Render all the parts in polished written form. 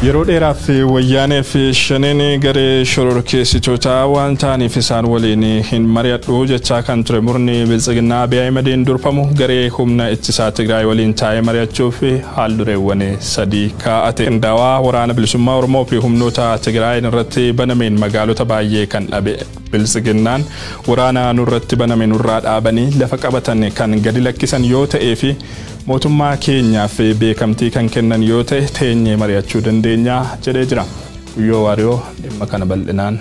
yeroo dheeraaf wayyaanee fi shaneen garee shororkeessitoota waan ta'aniif isaan waliin hin mari'adhu jechaa kan ture murni biltsiginnaa Abiy Ahmediin durfamu garee humna ittisaa Tigraay waliin taa'ee mari'achuuf haaldureewwan sadii kaa'ate. Qindaawaa waraana bilisummaa Oromoo fi humnoota Tigraay irratti banameen magaalota baay'ee kan dhabe. Biltsiginnaan waraana nurratti banameen irraa dhaabanii lafa qabatan kan gadi lakkisan yoo ta'ee fi mootummaa keenyaaf beekamtii kan kennan yoo ta'e teenyee mari'achuu dandeenya jedhee jira. Guyyoo Waariyoo dhimma kana bal'inaan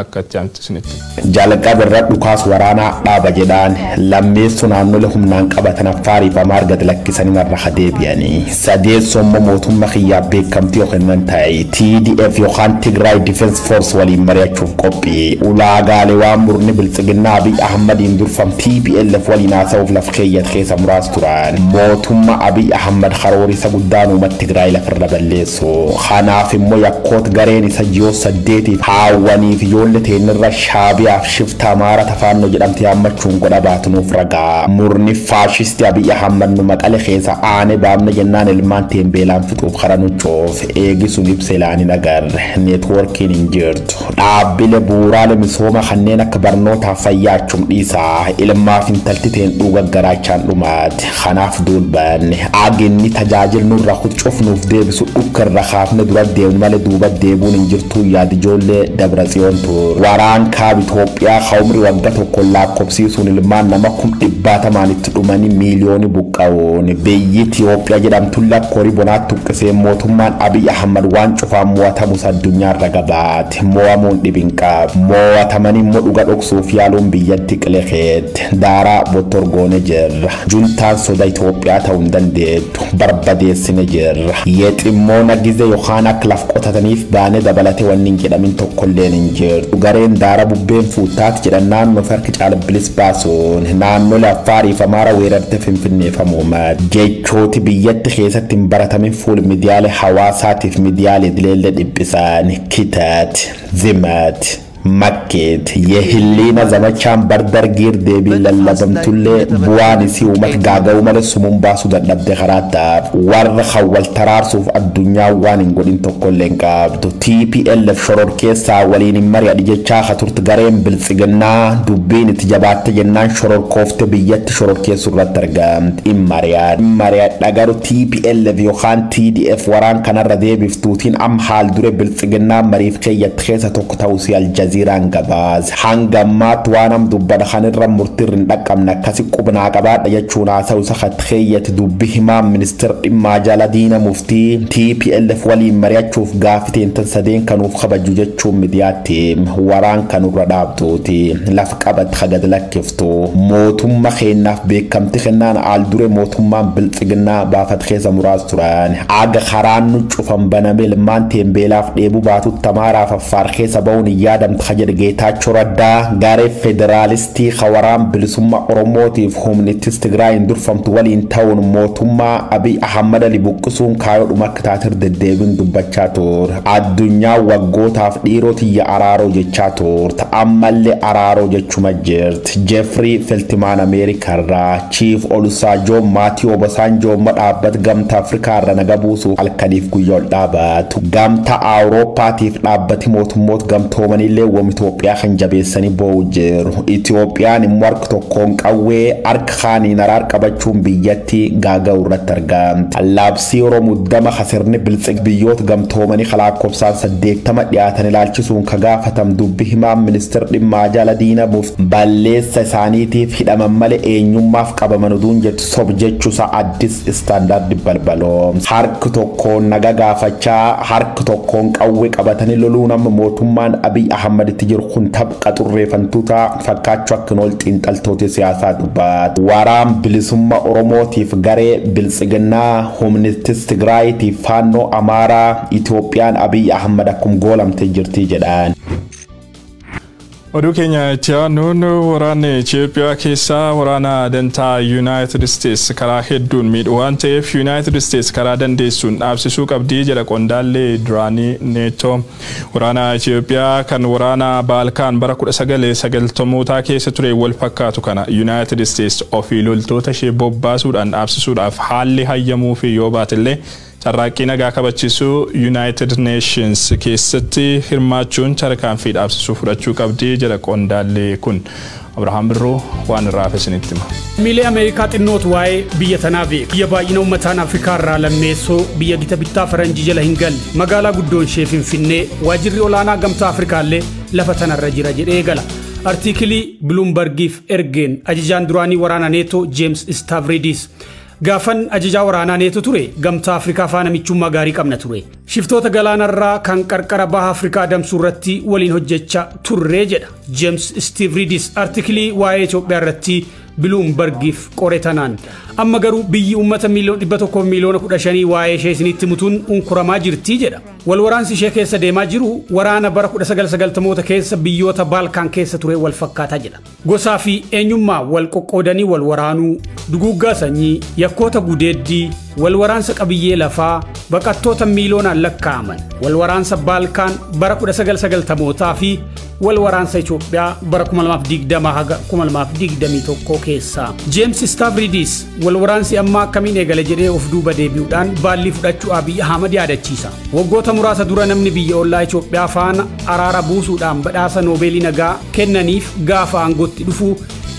akkatti amtisinitti. Jaalaqaa birraa dhukaas waraanaa dhaaba jedhaan lammeessu naannolee humnaan qabatan Affaariif Amaar gad lakkisanii marra deebi'anii sadeessoo mootummaa kiyyaa beekamtii kennan ta'e TDF yookaan Tigraay Defense Force waliin mari'achuuf qophii ulaagaalee waan murni biltsiginnaa Abiy Ahmediin durfam TPLF waliin haasa'uuf laf keessa muraas turan mootummaa Abiy Ahmed karoorisa guddaan uummata Tigraay lafarra balleessu kanaaf immoo yakkoot gareen isa ji'oo 8 haawwaniif ijoollee teenirra Shaabiyaaf shifta Amaara tafaannoo jedhamte yaammachuun godha baatunuuf ragaa murni faashistii Abiy Ahmed nu Maqalee keessa aanee baamna jennaan ilmaan teembeelaan fixuuf karanuchoof eegisuun ibseelaanii nagar neetwoorkiin hin jirtu dhaabbilee bu'uuraalee misooma kanneen akka barnootaaf fayyaachuun dhiisaa ilmaaf intalti teen dhuga garaachaan dhumaati kanaaf duulbanne aginni tajaajil nurra huccuufnuuf deebisu dhukkarra kaafne dura deemnu malee duuba deebuun hin jirtu yaad ijoollee Dabratsiyoon waraan kaab Itoophiyaa khawmri wagga tokko lakkoofsiisuun ilmaan nama 100 itti dhumanii miiliyoonii buqqa'uun biyyi Itoophiyaa jedhamtu lakkoori bonaatti tuqqisee mootummaan Abiy Ahmed waan cufaan mo'atamus addunyaarra gabaate mo'amuun dhibin qabu mo'atamanii immoo dhuga dhoksuuf yaaluun biyyatti qileqeet daaraa bottorgoone jirra juntaan soda Itoophiyaa ta'uu hin dandeettu barbadeessine jirra yeeximmoo nagizee yookaan akka laf qotataniif baanee dabalatee wanni hin jedhamin tokkolleen hin jiru. Gareen daara bubbeen fuutaatti jedhan naannoo farki caala bilis baasuun naannolee Affaariif Amaara weerartee finfinneeffamuumaat jechooti biyyatti keessatti hin baratamin fuul miidiyaalee hawaasaatiif miidiyaalee dileellee dhiphisaan kitaat zimaat Makket yehillina zamachaan bardargiir deebii lallabamtullee bu'aan isii uummata gaaga'uu malee sumuun baasuu dadhabde karaataaf warra hawwal taraarsuuf addunyaa waan hin godhin tokkollee hin qabdu TPLF shororkeessaa waliin hin mari'adhi jechaa turte gareen biltsiginnaa dubbiin itti jabaatte jennaan shororkoofte biyyatti shororkeessuu irratti argamti hin mari'adha garuu TPLF yookaan TDF waraan kanarra deebiftuutiin am haal dure biltsiginnaa mariif keeyyatti keessa tokko ta'uusii Aljaziiraan gabaas hangammaat waanam dubbada kanirra murtiirrin dhaqqabna akkasi qubnaa qabaadha jechuun haasa'u isa khatkeeyyatti dubbi himaa ministeer dhimmaa jala diina muftii TPLF waliin mari'achuuf gaafiteen tan sadeen kanuuf kabaju jechuun midiyaatti waraan kanurra dhaabtuuti lafa qabat hagad lakkiftu mootummaa keenyaaf beekamti kennaan aal dure mootummaan biltsiginnaa baafat keessa muraas turan aga karaan nu cufan baname ilmaan teembeelaaf dheebuu baatutti Amaaraaf Affaar keessa ba'uun yaadam خجل جيتاچو ردا غاري فيدراليستي خوارام بلسوما أوروموتيف همنيتيس تغراي اندور فمتوالين تاون موتوما أبي أحمد اللي بوكسون كايو مكتاتر ددبين دبچاتور الدنيا وغوتاف ديروتي يا أرارو جيچاتور تأمل لي أرارو جيچو مجرت جيفري فلتمان أمريكا را چيف أولوساجو ماتيو بسانجو مدابت غمتا أفريكا را نغبوسو الكاليف كيول دابت غمتا أوروبا تيف دابت موت غمتو منيلي ومتوبيا خنجبيساني بوجر إثيوبيان مورك توكون قوي أركخاني نرار قبچون بياتي غاغا ورترغام اللابسي ورمودما خسرني بلسك بيوت غمتو مني خلاق كوبسان صديق تما دياتاني لالچسون كغافتم دوبهما منستر دما جالا دينا بوف بالي سسانيتي في دممالي اينيوم ماف قبمندون جت سوبجيچوسا أديس استاندارد بلبلو حرك توكون نغا غافچا حرك توكون قوي قبتاني لولونم موتومان أبي أحمد تجر خنتب قطر فانتوتا فكاتشو كنولت انتالتوتي سياسات دوبات وارام بلسوما أوروموتي فغاري بلسغنا همنيتيس تغراي تيفانو أمارا إثيوبيان أبي أحمد أكم غولم تجرتي جدان Oduu keenya tiyaanoon waraanni Itoophiyaa keessaa waraana dantaa United States karaa hedduun miidhu waan ta'eef United States karaa dandeessuun dhaabsisuu qabdii jedha qondaallee duraanii NATO. Waraana Itoophiyaa kan waraana Baalkaan bara 1990 keessa ture wal fakkaatu kana United States ofii loltoota ishee bobbaasuudhaan dhaabsisuudhaaf haalli hayyamuu fi yoo baatillee carraaqqii nagaa kabachiisuu United Nations keessatti hirmaachuun tarkaanfii dhaabsisuu fudhachuu qabdi jedha qondaalli kun. Abrahaam Birroo waan irraa isinitti hima. Miilee Ameerikaa xinnoot waa'ee biyya tanaa beeku. Biyya baay'ina uummataan Afrikaa irraa lammeessoo biyya gita bittaa faranjii jala hin galle magaalaa guddoon ishee Finfinnee waajjirri olaanaa gamtaa Afrikaallee lafa tanarra jira jedhee gala. Artiikilii Bloombergiif ergeen ajajaan duraanii waraana neetoo James Stavridis gaafan ajajaa waraanaa neetoo ture gamtaa Afrikaa faana michummaa gaarii qabna ture. Shiftoota galaanarraa kan qarqara baha Afrikaa adamsuu irratti waliin hojjechaa turre jedha James Stavridis artiikilii waa'ee Itoophiyaa irratti Bloombergiif qoretanaan. Amma garuu biyyi uummata miliyoona 100 miliyoona 15 waa'ee ishee isinitti mutuun unkuramaa jirti jedha. Wal waraansi ishee keessa deemaa jiru waraana bara 1990moota keessa biyyoota Baalkaan keessa ture wal fakkaataa jedha. Gosaa fi eenyummaa wal qoqqoodanii wal waraanuu, duguuggaa sanyii, yakkoota gudeeddii, wal waraansa qabiyyee lafaa, baqattoota miliyoonaan lakkaa'aman, wal waraansa Baalkaan bara 1990mootaa fi wal waraansa Itoophiyaa bara 2020 haga 2021 keessa. James Stavridis wal waraansi amma akkamiin eegale jedhee of duuba deebi'uudhaan baallii fudhachuu Abiy Ahmed yaadachiisa. Waggoota muraasa dura namni biyya ollaa Itoophiyaa faana araara buusuudhaan badhaasa Noobeelii nagaa kennaniif gaafa aangootti dhufu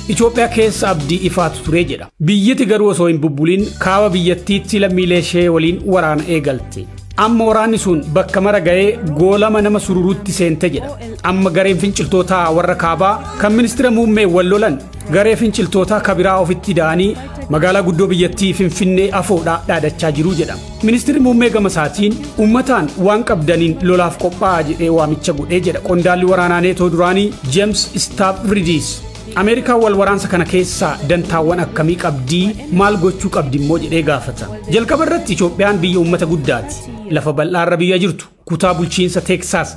Itoophiyaa keessa abdii ifaatu ture jedha. Biyyatti garuu osoo hin bubbuliin kaaba biyyattiitti lammiilee ishee waliin waraana eegalte. Amma waraanni sun bakka mara ga'ee goolama nama sururuutti seente jedha. Amma gareen finciltootaa warra kaabaa kan ministeera muummee wal lolan garee finciltootaa kabiraa ofitti da'anii magaalaa guddoo biyyattii Finfinnee afoodhaa dhaadachaa jiru jedha. Ministeerri muummee gama isaatiin uummataan waan qabdaniin lolaaf qophaa'aa jedhee waamicha godhee jedha qondaalli waraanaa neetoo duraanii James Stavridis. Ameerikaa wal waraansa kana keessa dantaawwan akkamii qabdii maal gochuu qabdi immoo jedhee gaafata. Jalqaba irratti Itoophiyaan biyya uummata guddaati. Lafa bal'aarra biyya jirtu kutaa bulchiinsa Texas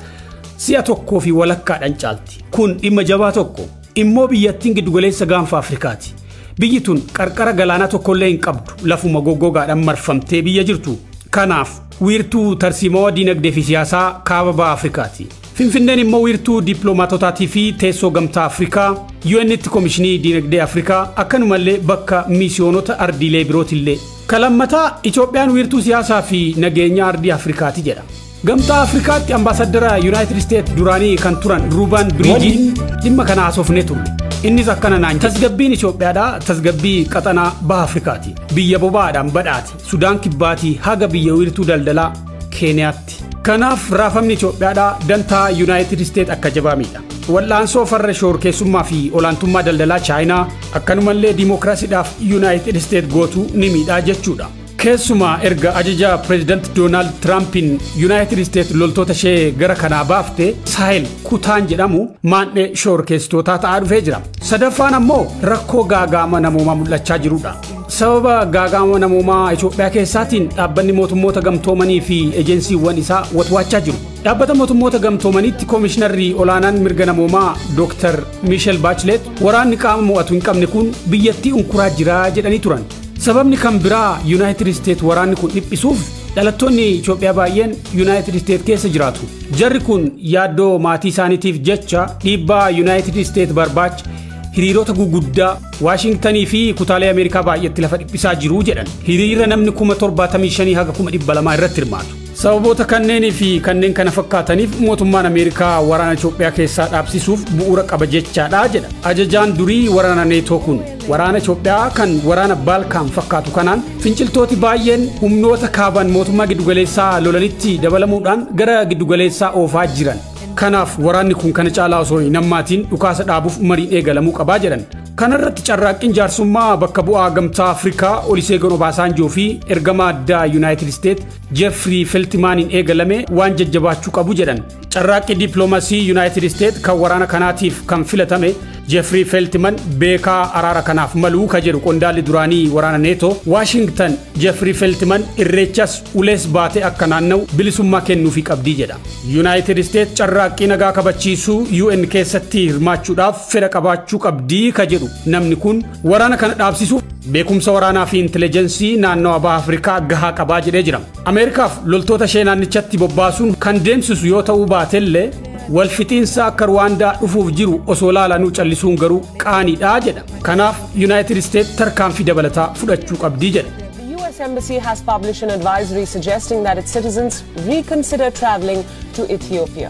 si'a tokkoo fi walakkaadhaan caalti. Kun dhimma jabaa tokko immoo biyyattiin giddugaleessa gaanfa Afrikaati. Biyyi tun qarqara galaanaa tokkollee hin qabdu lafuma goggogaadhaan marfamtee biyya jirtu. Kanaaf wiirtuu tarsiimoo diinagdee fi siyaasaa kaaba baha Afrikaati. Finfinneen immoo wiirtuu dippiloomaatotaatii fi teessoo gamtaa Afrikaa UN'tti Komishinii Diinagdee Afrikaa akkanumallee bakka miisiyoonota ardiilee birootillee. Kalammataa Itoophiyaan wiirtuu siyaasaa fi nageenya ardii Afrikaati jedha. Gamtaa Afrikaatti ambaasaddara United States duraanii kan turan Ruben Bridges dhimma kana haasofnee turre. Innis akkana naan tasgabbiin Itoophiyaadhaa tasgabbii qaxanaa baha Afrikaati. Biyya bobaadhaan badhaati Sudaan kibbaatii haga biyya wiirtuu daldalaa Keeniyaatti. Kanaaf raafamni Itoophiyaadhaa dantaa United States akka jabaamidha. Wal'aansoo farra shororkeessummaa fi olaantummaa daldalaa Chaayinaa akkanumallee dimookiraasiidhaaf United States gootu ni miidhaa jechuudha. Keessumaa erga ajaja President Donald Trumpin United States loltoota ishee gara kanaa baafte Sahel kutaan jedhamu maandhee shororkeessitootaa ta'aa dhufee jira. Sadaffaan ammoo rakkoo gaagaama namoomaa mul'achaa jirudha. Sababa gaagaama namoomaa Itoophiyaa keessaatiin dhaabbanni mootummoota gamtoomanii fi ejensiiwwan isaa watwaachaa jiru. Dhaabbata mootummoota gamtoomaniitti Komishinarri olaanaan mirga namoomaa Dr. Michelle Bachelet waraanni qaama mo'atu hin qabne kun biyyattii unkuraa jira jedhanii turan. Sababni kan biraa United States waraanni kun dhiphisuuf dhalattoonni Itoophiyaa baay'een United States keessa jiraatu. Jarri kun yaaddoo maatii isaaniitiif jecha dhiibbaa United States barbaacha hiriirota guguddaa Washingtonii fi kutaalee Ameerikaa baay'eetti lafa dhiphisaa jiru jedhan. Hiriira namni 75,000 haga 200,000 irratti hirmaatu. Sababoota kanneenii fi kanneen kana fakkaataniif mootummaan Ameerikaa waraana Itoophiyaa keessaa dhaabsisuuf bu'uura qaba jechaadha jedha. Ajajaan durii waraana neetoo kun waraana Itoophiyaa kan waraana Baalkaan fakkaatu kanaan finciltooti baay'een humnoota kaaban mootummaa giddugaleessaa lolanitti dabalamuudhaan gara giddugaleessaa oofaa jiran. Kanaaf waraanni kun kana caalaa osoo hin hammaatiin dhukaasa dhaabuuf mariin eegalamuu qabaa jedhan. Kanarratti carraaqqiin jaarsummaa bakka bu'aa gamtaa Afrikaa Olusegun Obasanjoo fi ergamaa addaa United States Jeffrey Feltmaniin eegalame waan jajjabaachuu qabu jedhan. Carraaqqii dippiloomaasii United States kan waraana kanaatiif kan filatame Jeffrey Feltman beekaa araara kanaaf maluu ka jedhu qondaalli duraanii waraana neetoo Washington Jeffrey Feltman irreechas ulees baatee akka naanna'u bilisummaa kennuufii qabdii jedha. United States carraaqqii nagaa kabachiisuu UN keessatti hirmaachuudhaaf fedha qabaachuu qabdii ka jedhu namni kun waraana kana dhaabsisuuf beekumsa waraanaa fi intelijeensii naannoo baha Afrikaa gahaa qabaa jedhee jira. Ameerikaaf loltoota ishee naannichatti bobbaasuun kan deemsisu yoo ta'uu baatellee walfixiinsa akka Rwaandaa dhufuuf jiru osoo laalanuu callisuun garuu qaaniidha jedha. Kanaaf United States tarkaanfii dabalataa fudhachuu qabdii jedha. US Embassy has published an advisory suggesting that its citizens reconsider traveling to Ethiopia.